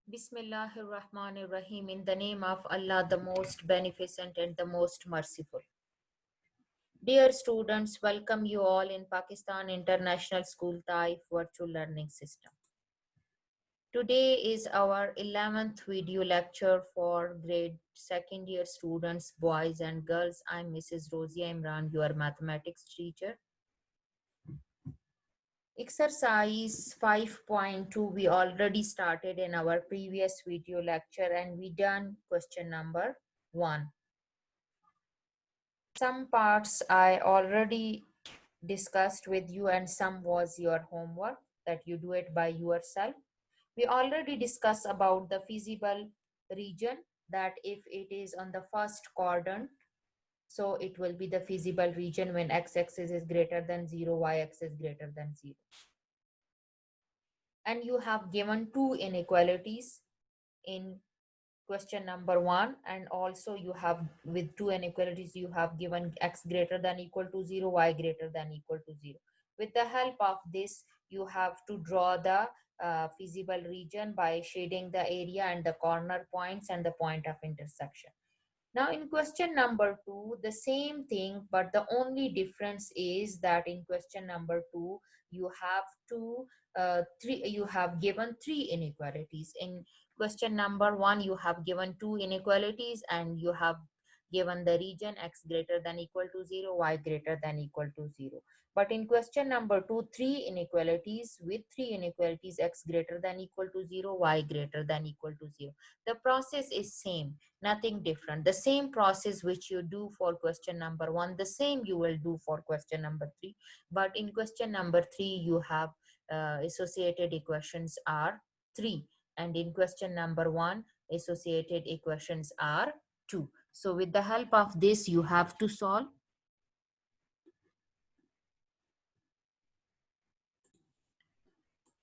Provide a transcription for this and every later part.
Bismillahirrahmanirrahim. In the name of Allah, the most beneficent and the most merciful. Dear students, welcome you all in Pakistan International School Taif Virtual Learning System. Today is our 11th video lecture for grade second year students, boys and girls. I'm Mrs. Rosia Imran, your mathematics teacher. Exercise 5.2 we already started in our previous video lecture and we done question number 1. Some parts I already discussed with you and some was your homework that you do it by yourself. We already discussed about the feasible region, that if it is on the first quadrant, so it will be the feasible region when x-axis is greater than 0, y-axis greater than 0. And you have given two inequalities in question number 1, and also you have with two inequalities you have given x greater than equal to 0, y greater than equal to 0. With the help of this you have to draw the feasible region by shading the area and the corner points and the point of intersection. Now in question number 2, the same thing, but the only difference is that in question number 2, you have you have given three inequalities. In question number 1, you have given two inequalities and you have given the region x greater than equal to 0, y greater than equal to 0. But in question number 2, three inequalities with three inequalities x greater than equal to 0, y greater than equal to 0. The process is same, nothing different. The same process which you do for question number 1, the same you will do for question number 3. But in question number 3 you have associated equations are 3, and in question number 1 associated equations are 2. So with the help of this you have to solve.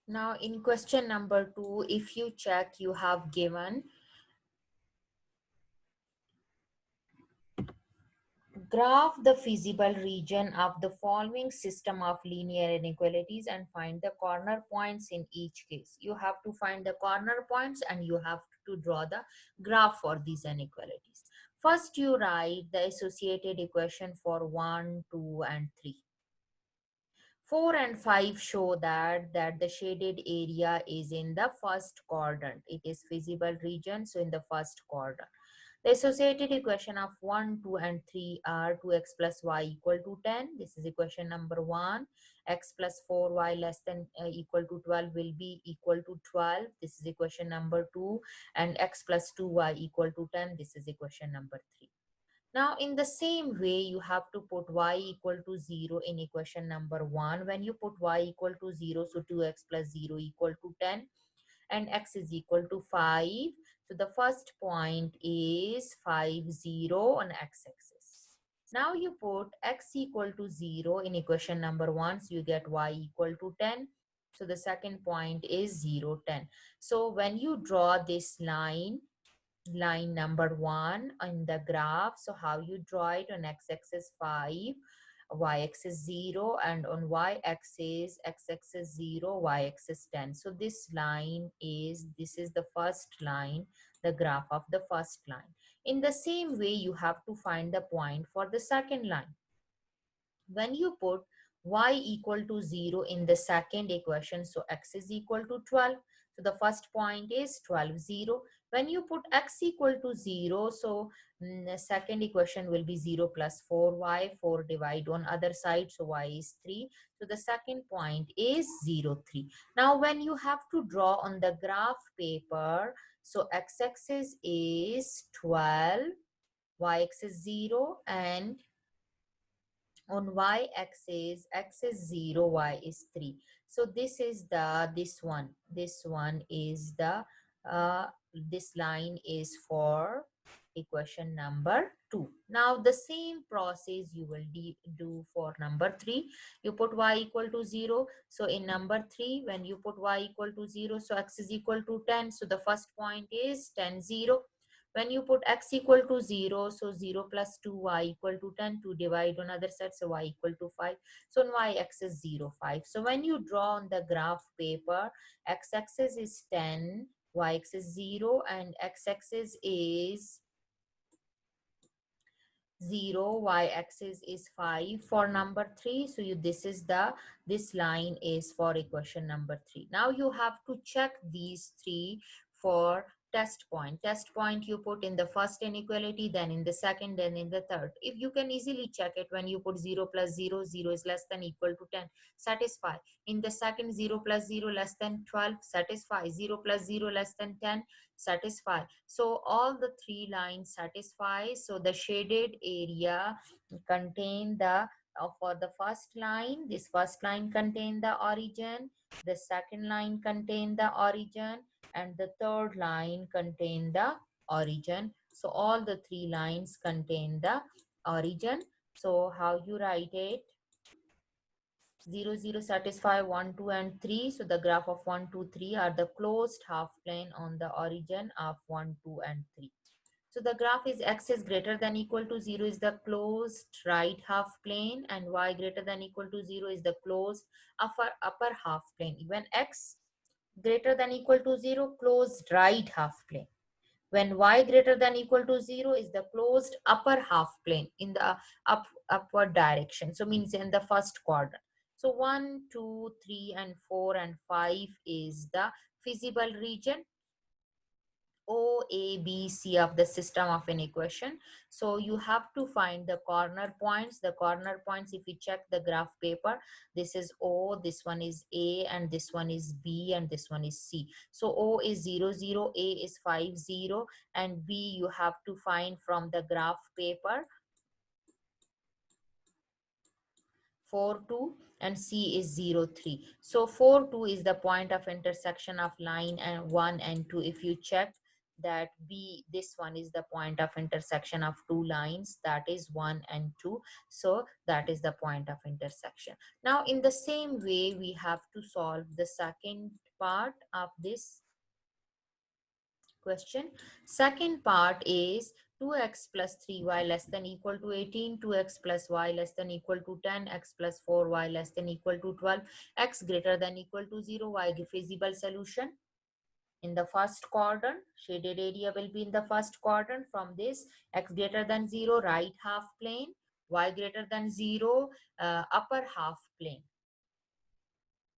Now in question number 2, if you check, you have given graph the feasible region of the following system of linear inequalities and find the corner points in each case. You have to find the corner points and you have to draw the graph for these inequalities. First, you write the associated equation for 1, 2, and 3. 4 and 5 show that the shaded area is in the first quadrant. It is feasible region, so in the first quadrant. The associated equation of 1, 2, and 3 are 2x plus y equal to 10. This is equation number 1. X plus 4y less than equal to 12 will be equal to 12. This is equation number 2. And x plus 2y equal to 10. This is equation number 3. Now, in the same way, you have to put y equal to 0 in equation number 1. When you put y equal to 0, so 2x plus 0 equal to 10 and x is equal to 5. So the first point is 5, 0 on x-axis. Now you put x equal to 0 in equation number 1, so you get y equal to 10. So the second point is 0, 10. So when you draw this line number 1 on the graph, so how you draw it? On x-axis 5, y-axis 0, and on y-axis, x-axis 0, y-axis 10. So this is the first line, the graph of the first line. In the same way, you have to find the point for the second line. When you put y equal to 0 in the second equation, so x is equal to 12. So the first point is 12, 0. When you put x equal to 0, so the second equation will be 0 plus 4y, 4 divide on other side, so y is 3. So the second point is 0, 3. Now when you have to draw on the graph paper, so x-axis is 12, y-axis 0, and on y-axis, x is 0, y is 3. So this is this one is the this line is for equation number 2. Now the same process you will do for number 3. You put y equal to 0. So in number 3, when you put y equal to 0, so x is equal to 10. So the first point is 10, 0. When you put x equal to 0, so 0 plus 2y equal to 10, to divide on other side, so y equal to 5. So on y-axis 0, 5. So when you draw on the graph paper, x-axis is 10, y-axis 0, and x-axis is 0, y-axis is 5 for number 3. So you, this line is for equation number 3. Now you have to check these three for test point. Test point you put in the first inequality, then in the second, then in the third. If you can easily check it, when you put 0 plus 0, 0 is less than equal to 10, satisfy. In the second, 0 plus 0 less than 12, satisfy. 0 plus 0 less than 10, satisfy. So all the three lines satisfy. So the shaded area contain the for the first line, this first line contain the origin, the second line contain the origin, and the third line contain the origin. So all the three lines contain the origin. So how you write it? 0, 0 satisfy 1, 2, and 3. So the graph of 1, 2, 3 are the closed half plane on the origin of 1, 2, and 3. So the graph is x is greater than equal to 0 is the closed right half plane, and y greater than equal to 0 is the closed upper half plane. When x greater than equal to 0, closed right half plane. When y greater than equal to 0 is the closed upper half plane in the upward direction. So means in the first quadrant. So 1, 2, 3, and 4, and 5 is the feasible region O, A, B, C of the system of an equation. So you have to find the corner points. The corner points, if you check the graph paper, this is O, this one is A, and this one is B, and this one is C. So O is 0, 0, A is 5, 0, and B you have to find from the graph paper 4, 2, and C is 0, 3. So 4, 2 is the point of intersection of line and 1 and 2. If you check that B, this one is the point of intersection of two lines, that is 1 and 2. So that is the point of intersection. Now in the same way, we have to solve the second part of this question. Second part is 2x plus 3y less than equal to 18, 2x plus y less than equal to 10, x plus 4y less than equal to 12, x greater than equal to 0, y feasible solution. In the first quadrant, shaded area will be in the first quadrant. From this, x greater than 0, right half plane, y greater than 0, upper half plane.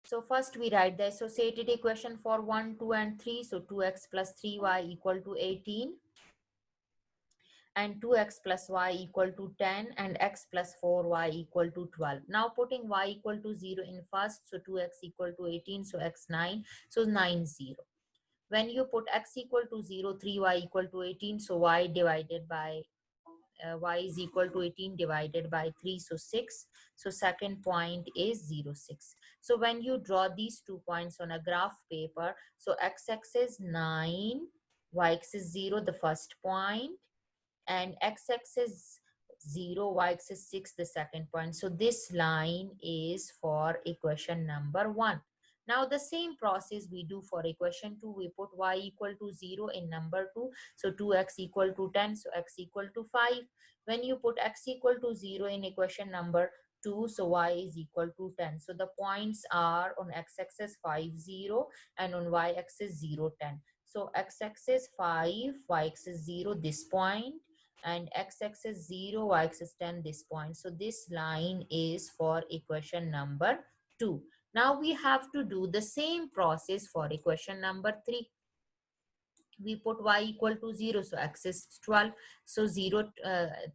So first we write the associated equation for 1, 2, and 3. So 2x plus 3y equal to 18, and 2x plus y equal to 10, and x plus 4y equal to 12. Now putting y equal to 0 in first, so 2x equal to 18, so x 9, so 9, 0. When you put x equal to 0, 3y equal to 18, so y divided by y is equal to 18 divided by 3, so 6. So second point is 0, 6. So when you draw these 2 points on a graph paper, so x-axis 9, y-axis 0, the first point, and x-axis 0, y-axis 6, the second point. So this line is for equation number 1. Now the same process we do for equation 2. We put y equal to 0 in number 2. So 2x equal to 10. So x equal to 5. When you put x equal to 0 in equation number 2, so y is equal to 10. So the points are on x-axis 5, 0, and on y-axis 0, 10. So x-axis 5, y-axis 0, this point, and x-axis 0, y-axis 10, this point. So this line is for equation number 2. Now we have to do the same process for equation number 3. We put y equal to 0, so x is 12, so 0,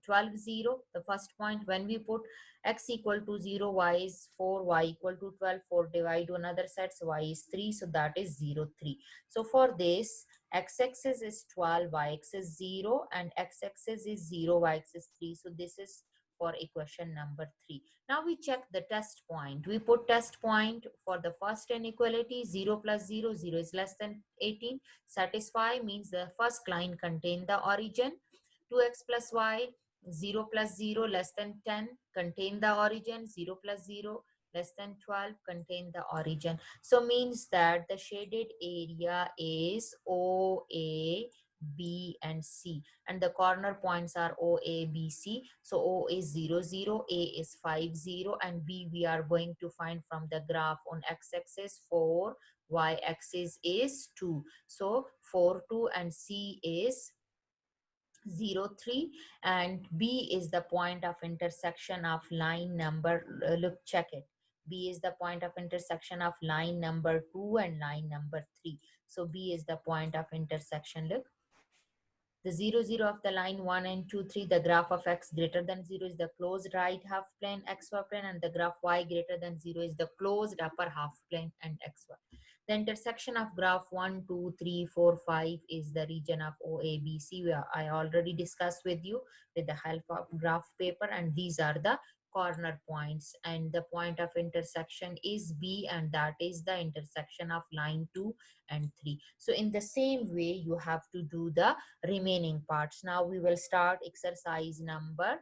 12, 0, the first point. When we put x equal to 0, y is 4, y equal to 12, 4 divide to another side, so y is 3, so that is 0, 3. So for this, x-axis is 12, y-axis 0, and x-axis is 0, y-axis 3. So this is for equation number 3. Now we check the test point. We put test point for the first inequality, 0 plus 0, 0 is less than 18. Satisfy means the first line contain the origin. 2x plus y, 0 plus 0 less than 10, contain the origin. 0 plus 0 less than 12, contain the origin. So means that the shaded area is OA, B, and C, and the corner points are O, A, B, C. So O is 0, 0, A is 5, 0, and B we are going to find from the graph on x-axis 4, y-axis is 2. So 4 2 and C is 0 3, and B is the point of intersection of line number, look, check it. B is the point of intersection of line number 2 and line number 3. So B is the point of intersection. Look, the 0 0 of the line 1 and 2 3, the graph of x greater than 0 is the closed right half plane xy plane, and the graph y greater than 0 is the closed upper half plane and xy. The intersection of graph 1 2 3 4 5 is the region of OABC, where I already discussed with you with the help of graph paper, and these are the corner points, and the point of intersection is B, and that is the intersection of line 2 and 3. So in the same way you have to do the remaining parts. Now we will start exercise number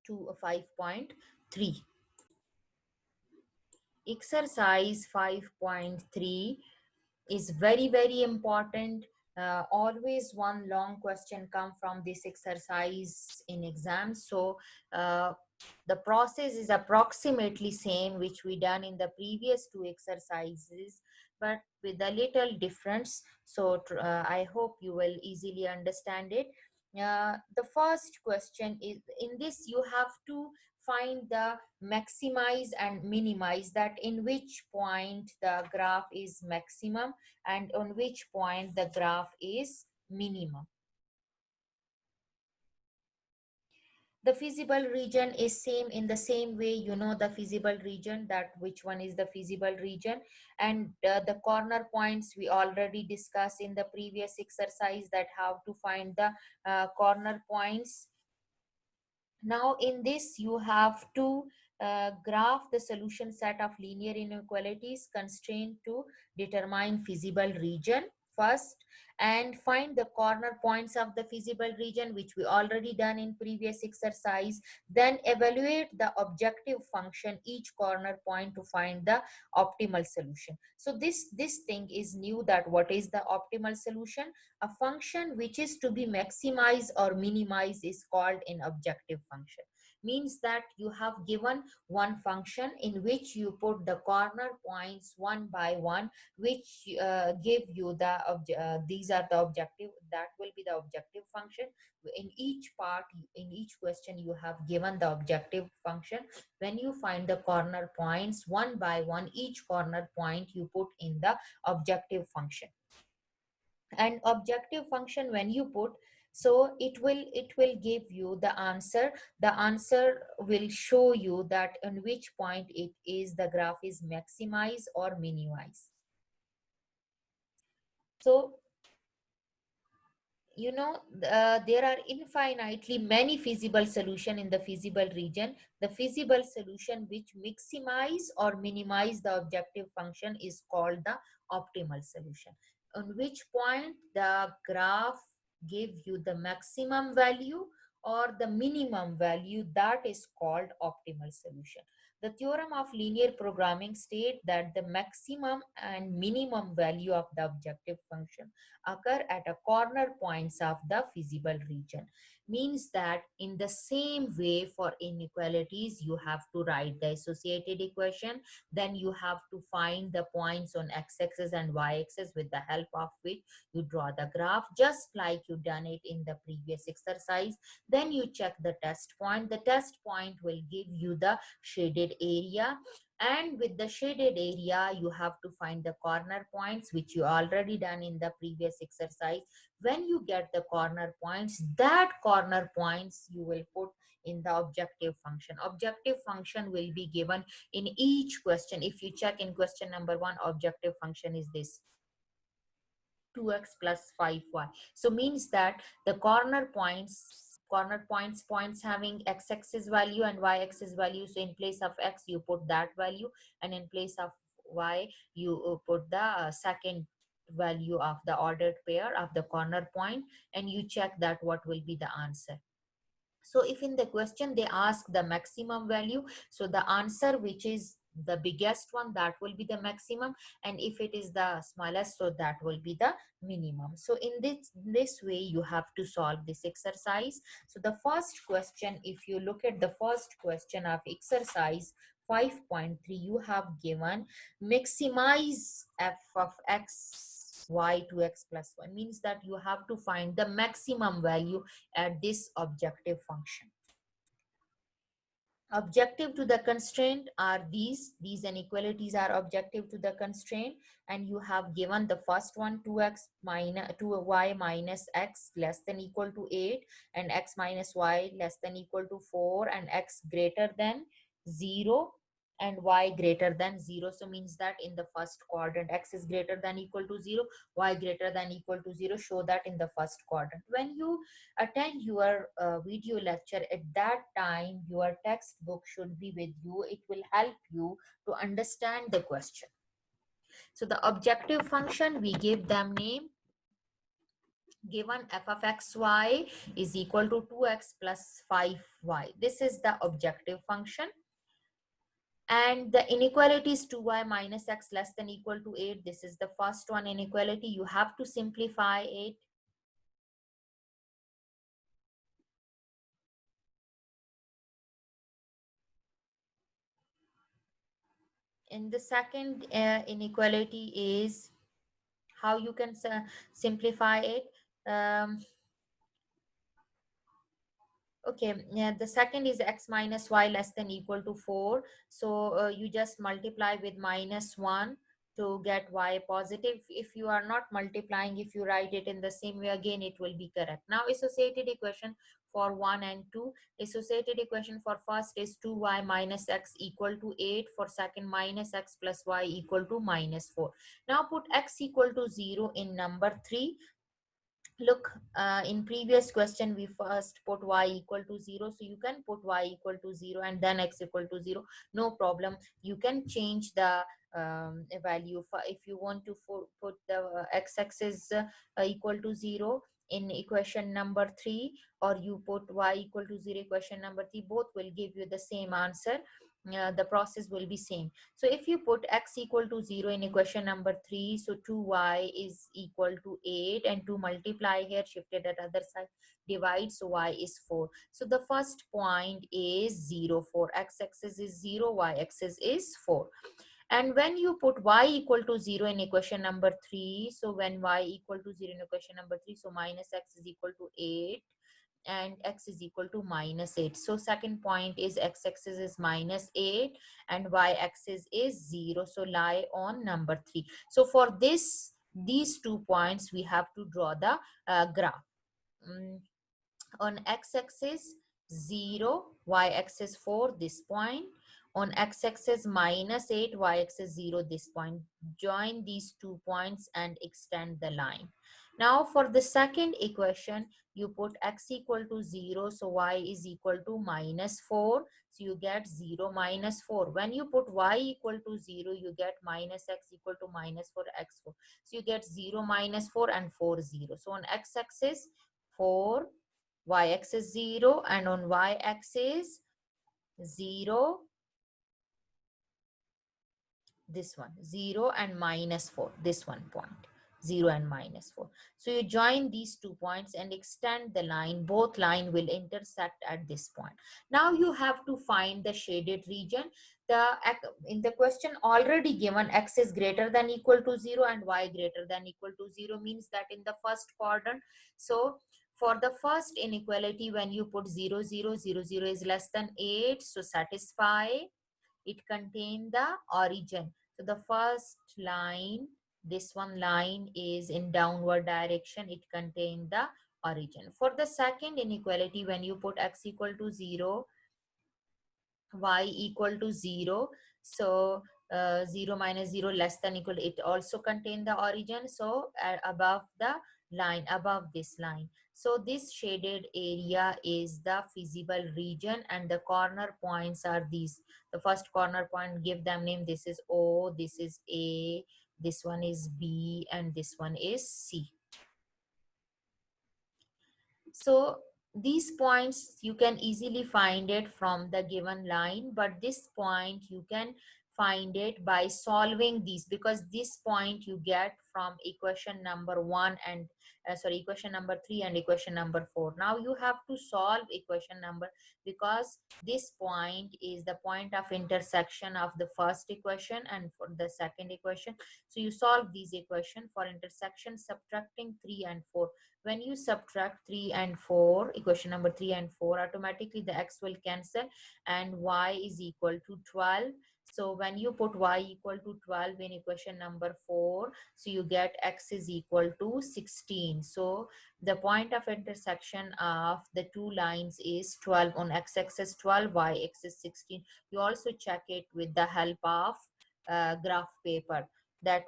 5.3. Exercise 5.3 is very important. Always one long question come from this exercise in exams. So uh, the process is approximately same which we done in the previous two exercises, but with a little difference. So I hope you will easily understand it. The first question is, in this you have to find the maximize and minimize, that in which point the graph is maximum and on which point the graph is minimum. The feasible region is same, in the same way you know the feasible region, that which one is the feasible region, and the corner points we already discussed in the previous exercise, that how to find the corner points. Now in this you have to graph the solution set of linear inequalities constrained to determine feasible region first, and find the corner points of the feasible region, which we already done in previous exercise. Then evaluate the objective function each corner point to find the optimal solution. So this thing is new, that what is the optimal solution. A function which is to be maximized or minimized is called an objective function. Means that you have given one function in which you put the corner points one by one, which give you the these are the objective, that will be the objective function. In each part, in each question you have given the objective function. When you find the corner points one by one, each corner point you put in the objective function. And objective function when you put, so it will give you the answer. The answer will show you that on which point it is the graph is maximized or minimized. So you know, there are infinitely many feasible solution in the feasible region. The feasible solution which maximize or minimize the objective function is called the optimal solution, on which point the graph give you the maximum value or the minimum value, that is called optimal solution. The theorem of linear programming state that the maximum and minimum value of the objective function occur at a corner points of the feasible region. Means that in the same way for inequalities you have to write the associated equation, then you have to find the points on x-axis and y-axis, with the help of which you draw the graph, just like you done it in the previous exercise. Then you check the test point. The test point will give you the shaded area, and with the shaded area you have to find the corner points, which you already done in the previous exercise. When you get the corner points, that corner points you will put in the objective function. Objective function will be given in each question. If you check in question number 1, objective function is this 2x plus 5y. So means that the corner points having x-axis value and y-axis value. So in place of x you put that value, and in place of y you put the second value of the ordered pair of the corner point, and you check that what will be the answer. So if in the question they ask the maximum value, so the answer which is the biggest one, that will be the maximum, and if it is the smallest, so that will be the minimum. So in this way you have to solve this exercise. So the first question, if you look at the first question of exercise 5.3, you have given maximize f of x y to x plus 1, means that you have to find the maximum value at this objective function. Objective to the constraint are these inequalities are objective to the constraint, and you have given the first one 2x minus 2y minus x less than equal to 8, and x minus y less than equal to 4, and x greater than 0 and y greater than 0. So means that in the first quadrant x is greater than equal to 0, y greater than equal to 0, show that in the first quadrant. When you attend your video lecture, at that time your textbook should be with you. It will help you to understand the question. So the objective function, we give them name. Given f of xy is equal to 2x plus 5y, this is the objective function. And the inequality is 2y minus x less than equal to 8. This is the first one inequality. You have to simplify it. And the second inequality is how you can simplify it. um, okay, yeah, the second is x minus y less than equal to 4. So you just multiply with minus 1 to get y positive. If you are not multiplying, if you write it in the same way, again it will be correct. Now associated equation for 1 and 2. Associated equation for first is 2y minus x equal to 8. For second, minus x plus y equal to minus 4. Now put x equal to 0 in number 3. Look, in previous question we first put y equal to 0, so you can put y equal to 0 and then x equal to 0, no problem. You can change the value for, if you want to put the x-axis equal to 0 in equation number 3, or you put y equal to 0 equation number 3, both will give you the same answer. The process will be same. So if you put x equal to 0 in equation number 3, so 2y is equal to 8, and to multiply here, shifted at other side, divide, so y is 4. So the first point is 0, 4. X-axis is 0, y-axis is 4. And when you put y equal to 0 in equation number 3, so when y equal to 0 in equation number 3, so minus x is equal to 8, and x is equal to minus 8. So second point is x-axis is minus 8 and y-axis is 0. So lie on number 3. So for these 2 points, we have to draw the graph. On x-axis 0, y-axis 4, this point. On x-axis minus 8, y-axis 0, this point. Join these 2 points and extend the line. Now for the second equation, you put x equal to 0, so y is equal to minus 4. So you get 0 minus 4. When you put y equal to 0, you get minus x equal to minus 4 x 4. So you get 0 minus 4 and 4 0. So on x-axis 4, y-axis 0, and on y-axis 0, this one 0 and minus 4, this one point 0 and minus 4. So you join these 2 points and extend the line. Both line will intersect at this point. Now you have to find the shaded region. In the question already given, x is greater than equal to 0 and y greater than equal to 0, means that in the first quadrant. So for the first inequality, when you put 0 0 0 0 is less than 8, so satisfy. It contains the origin. So the first line, this one line is in downward direction. It contains the origin. For the second inequality, when you put x equal to 0, y equal to 0, so 0 minus 0 less than equal, it also contain the origin. So above the line, above this line, so this shaded area is the feasible region, and the corner points are these. The first corner point, give them name. This is O, this is A, this one is B, and this one is C. So these points you can easily find it from the given line, but this point you can find it by solving these, because this point you get from equation number 1 and equation number 3 and equation number 4. Now you have to solve equation number, because this point is the point of intersection of the first equation and for the second equation. So you solve these equation for intersection, subtracting 3 and 4. When you subtract 3 and 4, equation number 3 and 4, automatically the x will cancel and y is equal to 12. So when you put y equal to 12 in equation number 4, so you get x is equal to 16. So the point of intersection of the two lines is 12, on x-axis 12, y-axis 16. You also check it with the help of graph paper, that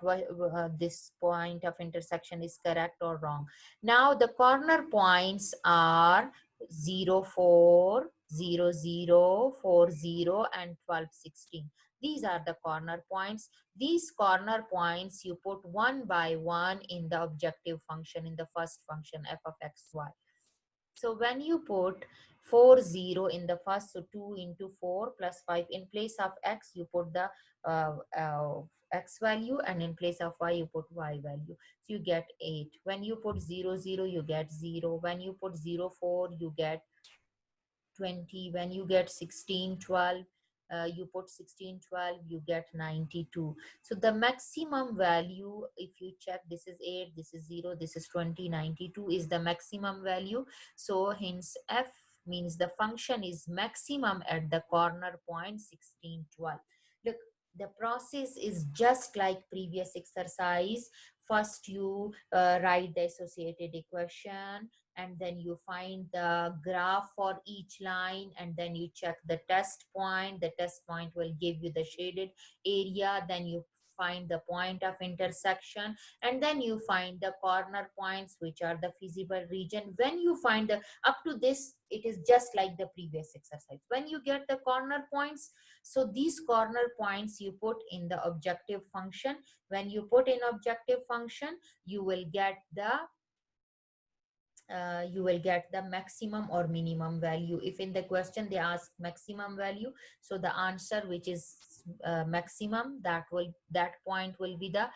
this point of intersection is correct or wrong. Now the corner points are 0, 4, 0, 0, 4, 0 and 12, 16. These are the corner points. These corner points you put one by one in the objective function, in the first function f of x, y. So when you put 4, 0 in the first, so 2 into 4 plus 5, in place of x you put the uh, uh, x value, and in place of y you put y value. So you get 8. When you put 0, 0 you get 0. When you put 0, 4 you get 20. When you get 16, 12, you put 16, 12, you get 92. So the maximum value, if you check, this is 8, this is 0, this is 20, 92 is the maximum value. So hence f means the function is maximum at the corner point 16, 12. Look, the process is just like previous exercise. First you write the associated equation, and then you find the graph for each line, and then you check the test point. The test point will give you the shaded area. Then you find the point of intersection, and then you find the corner points, which are the feasible region. When you find the, up to this it is just like the previous exercise. When you get the corner points, so these corner points you put in the objective function. When you put in objective function, you will get the maximum or minimum value. If in the question they ask maximum value, so the answer which is maximum, that point will be the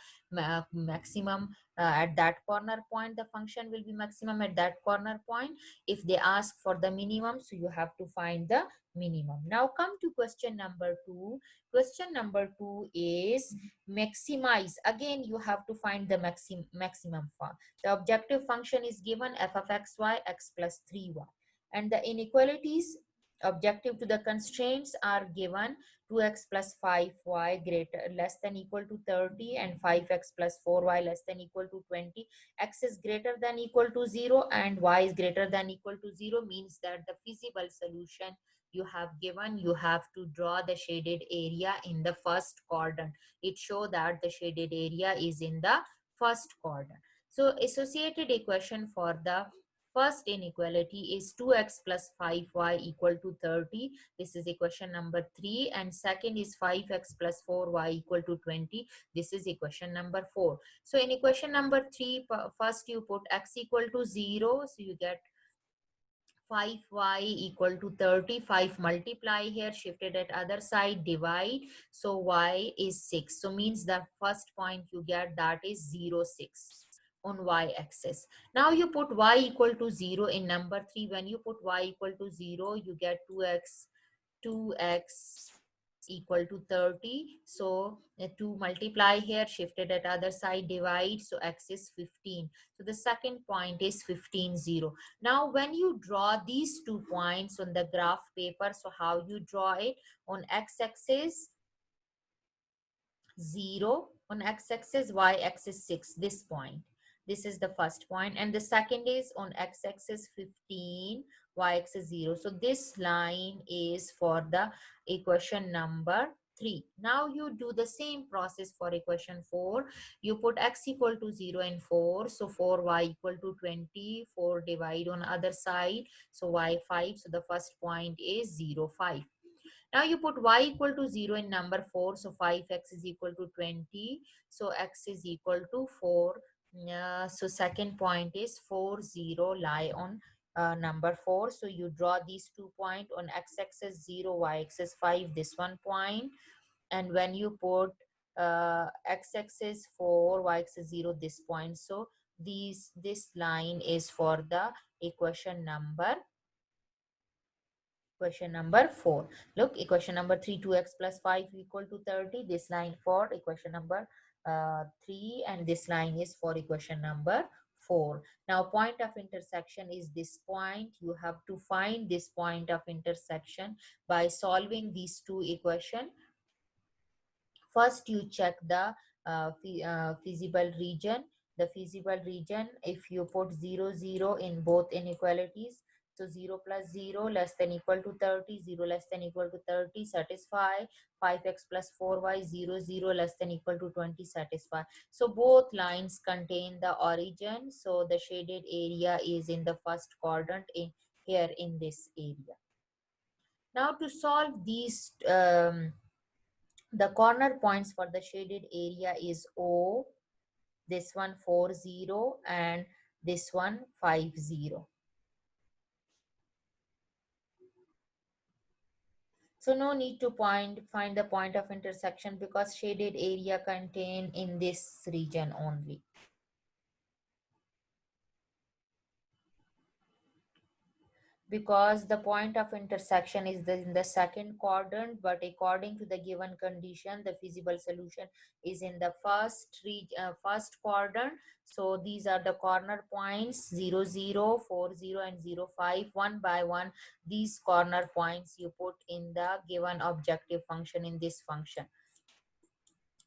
maximum at that corner point. The function will be maximum at that corner point. If they ask for the minimum, so you have to find the minimum. Now come to question number 2. Question number 2 is maximize. Again you have to find the maximum form. The objective function is given f of x, y, x plus 3y. And the inequalities objective to the constraints are given 2x plus 5y greater less than equal to 30 and 5x plus 4y less than equal to 20. X is greater than equal to 0 and y is greater than equal to 0, means that the feasible solution you have given, you have to draw the shaded area in the first quadrant. It shows that the shaded area is in the first quadrant. So associated equation for the first inequality is 2x plus 5y equal to 30. This is equation number 3. And second is 5x plus 4y equal to 20. This is equation number 4. So in equation number 3, first you put x equal to 0. So you get 5y equal to 30. 5 multiply here, shifted at other side, divide. So y is 6. So means the first point you get, that is 0, 6 on y-axis. Now you put y equal to 0 in number 3. When you put y equal to 0, you get 2x equal to 30. So 2 multiply here, shifted at other side, divide. So x is 15. So the second point is 15, 0. Now when you draw these 2 points on the graph paper, so how you draw it? On x-axis 0, on x-axis, y-axis 6, this point. This is the first point, and the second is on x-axis 15, y-axis 0. So this line is for the equation number 3. Now you do the same process for equation 4. You put x equal to 0 and 4. So 4y equal to 20. 4 divide on other side. So y 5. So the first point is 0, 5. Now you put y equal to 0 in number 4. So 5x is equal to 20. So x is equal to 4. So second point is 4, 0 lie on number 4. So you draw these 2 points on x-axis 0, y-axis 5, this one point. and when you put x-axis 4, y-axis 0, this point. So this line is for the equation number Question number 4. Look, equation number 3, 2x plus 5 equal to 30. This line for equation number 3, and this line is for equation number 4. Now, point of intersection is this point. You have to find this point of intersection by solving these two equations. First, you check the feasible region. The feasible region, if you put 0, 0 in both inequalities, so 0 plus 0 less than equal to 30, 0 less than equal to 30, satisfy. 5x plus 4y, 0, 0 less than equal to 20, satisfy. So both lines contain the origin. So the shaded area is in the first quadrant here in this area. Now to solve these the corner points for the shaded area is O, this one 4, 0, and this one 5, 0. So no need to find the point of intersection because shaded area contained in this region only. Because the point of intersection is in the second quadrant, but according to the given condition, the feasible solution is in the first quadrant. So these are the corner points 0, 0, 4, 0, and 0, 5. One by one, these corner points you put in the given objective function in this function.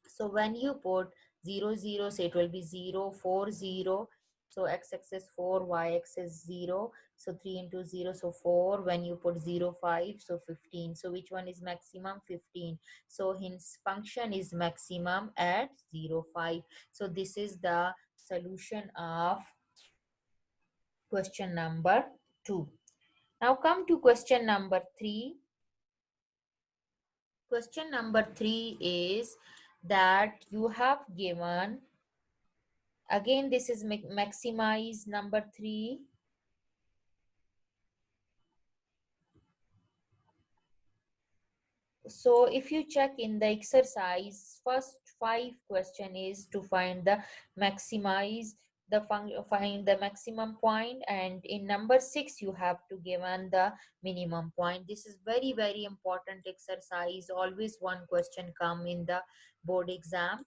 So when you put 0, 0, so it will be 0, 4, 0. So x-axis 4, y-axis 0. So 3 into 0, so 4. When you put 0, 5, so 15. So which one is maximum? 15. So hence function is maximum at 0, 5. So this is the solution of question number 2. Now come to question number 3. Question number 3 is that you have given, again this is maximize number 3. So if you check in the exercise, first 5 question is to find the maximize find the maximum point, and in number 6 you have to given the minimum point. This is very important exercise. Always one question come in the board exam.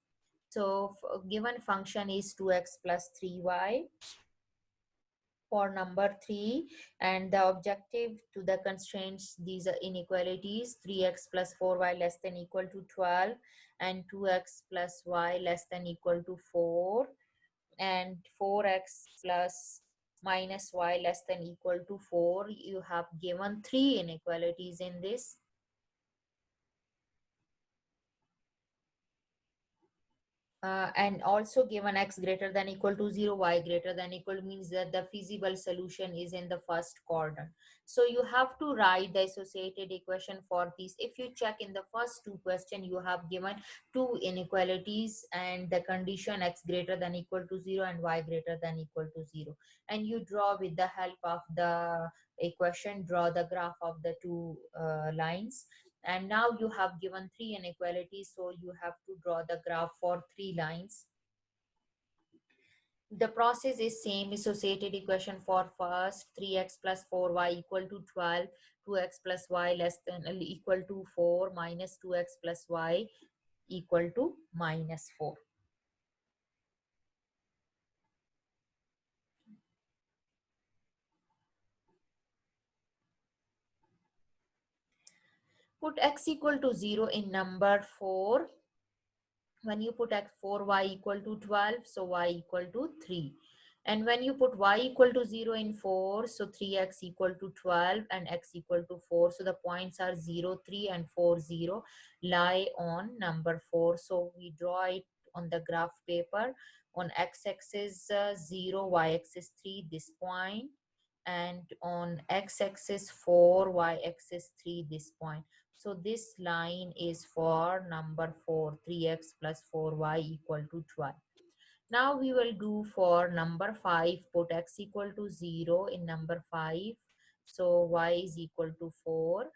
So given function is 2x plus 3y for number 3, and the objective to the constraints, these are inequalities: 3x plus 4y less than equal to 12, and 2x plus y less than equal to 4, and 4x plus minus y less than equal to 4. You have given 3 inequalities in this. And also given x greater than equal to 0, y greater than equal, means that the feasible solution is in the first quadrant. So you have to write the associated equation for these. If you check in the first two question, you have given 2 inequalities and the condition x greater than equal to 0 and y greater than equal to 0. And you draw with the help of the equation, draw the graph of the two lines. And now you have given 3 inequalities, so you have to draw the graph for 3 lines. The process is same. Associated equation for first: 3x plus 4y equal to 12, 2x plus y less than equal to 4, minus 2x plus y equal to minus 4. Put x equal to 0 in number 4. When you put x 4, y equal to 12, so y equal to 3. And when you put y equal to 0 in 4, so 3x equal to 12 and x equal to 4. So the points are 0, 3 and 4, 0 lie on number 4. So we draw it on the graph paper. On x-axis 0, y-axis 3, this point. And on x-axis 4, y-axis 3, this point. So this line is for number 4, 3x plus 4y equal to 12. Now we will do for number 5, put x equal to 0 in number 5. So y is equal to 4.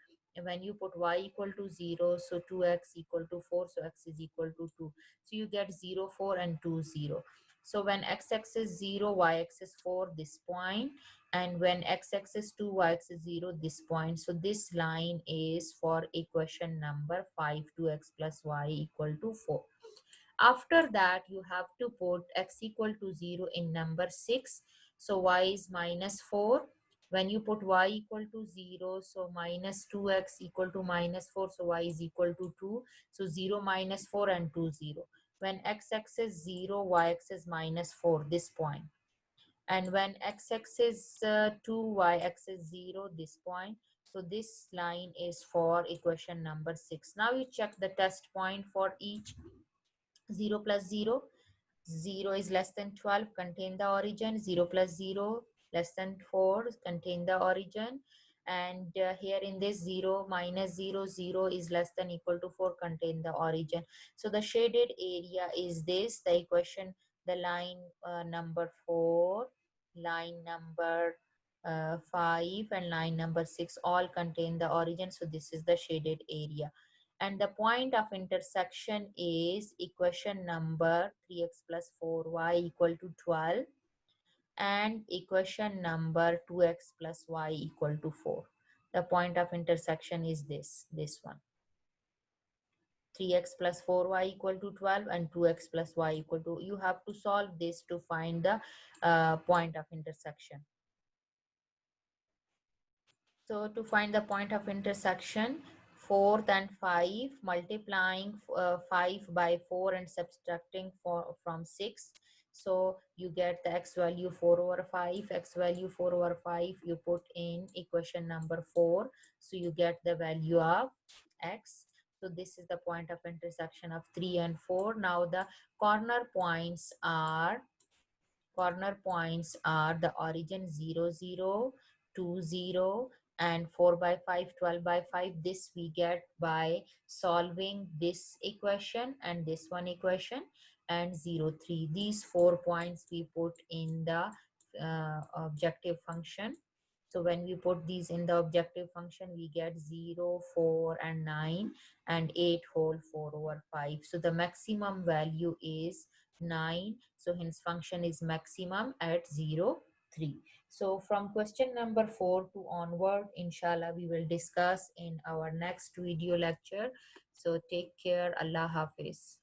when you put y equal to 0, so 2x equal to 4, so x is equal to 2. So you get 0, 4 and 2, 0. So when x-axis 0, y-axis 4, this point, and when x-axis 2, y-axis 0, this point. So this line is for equation number 5, 2x plus y equal to 4. After that, you have to put x equal to 0 in number 6. So y is minus 4. When you put y equal to 0, so minus 2x equal to minus 4, so y is equal to 2. So 0 minus 4 and 2, 0. When x-axis 0, y-axis minus 4, this point. And when x-axis 2, y-axis 0, this point. So this line is for equation number 6. Now you check the test point for each. 0 plus 0, 0 is less than 12, contain the origin. 0 plus 0, less than 4, contain the origin. And here in this 0 minus 0, 0 is less than equal to 4, contain the origin. So the shaded area is this, the equation, the line number 4, line number 5 and line number 6 all contain the origin. So this is the shaded area. And the point of intersection is equation number 3x plus 4y equal to 12 and equation number 2x plus y equal to 4. The point of intersection is this one. 3x plus 4y equal to 12 and 2x plus y equal to, you have to solve this to find the point of intersection. So to find the point of intersection, 4 and 5, multiplying 5 by 4 and subtracting from 6. So you get the x value 4 over 5, x value 4 over 5, you put in equation number 4. So you get the value of x. So this is the point of intersection of 3 and 4. Now the corner points are the origin 0, 0, 2, 0 and 4 by 5, 12 by 5. This we get by solving this equation and this one equation, and 0, 3. These 4 points we put in the objective function. So when we put these in the objective function, we get 0, 4 and 9 and 8 whole 4 over 5. So the maximum value is 9. So hence function is maximum at 0, 3. So from question number 4 to onward, inshallah, we will discuss in our next video lecture. So take care. Allah Hafiz.